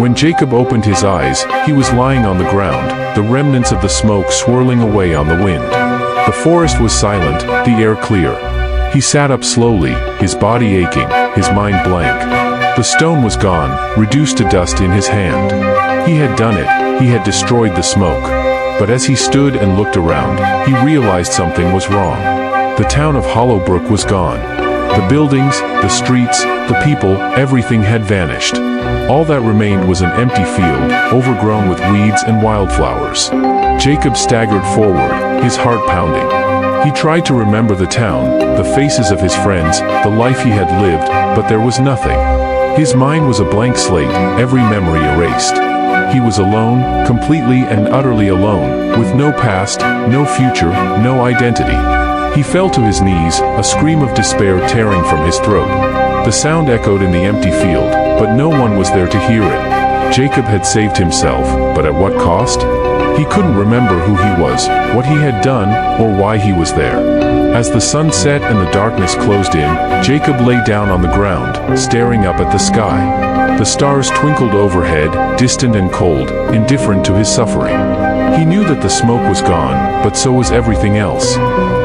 When Jacob opened his eyes, he was lying on the ground, the remnants of the smoke swirling away on the wind. The forest was silent, the air clear. He sat up slowly, his body aching, his mind blank. The stone was gone, reduced to dust in his hand. He had done it, he had destroyed the smoke. But as he stood and looked around, he realized something was wrong. The town of Hollowbrook was gone. The buildings, the streets, the people, everything had vanished. All that remained was an empty field, overgrown with weeds and wildflowers. Jacob staggered forward, his heart pounding. He tried to remember the town, the faces of his friends, the life he had lived, but there was nothing. His mind was a blank slate, every memory erased. He was alone, completely and utterly alone, with no past, no future, no identity. He fell to his knees, a scream of despair tearing from his throat. The sound echoed in the empty field, but no one was there to hear it. Jacob had saved himself, but at what cost? He couldn't remember who he was, what he had done, or why he was there. As the sun set and the darkness closed in, Jacob lay down on the ground, staring up at the sky. The stars twinkled overhead, distant and cold, indifferent to his suffering. He knew that the smoke was gone, but so was everything else.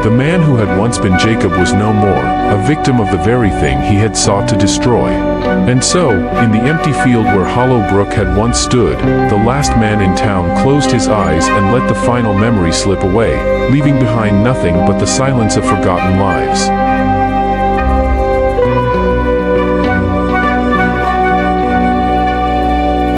The man who had once been Jacob was no more, a victim of the very thing he had sought to destroy. And so, in the empty field where Hollowbrook had once stood, the last man in town closed his eyes and let the final memory slip away, leaving behind nothing but the silence of forgotten lives.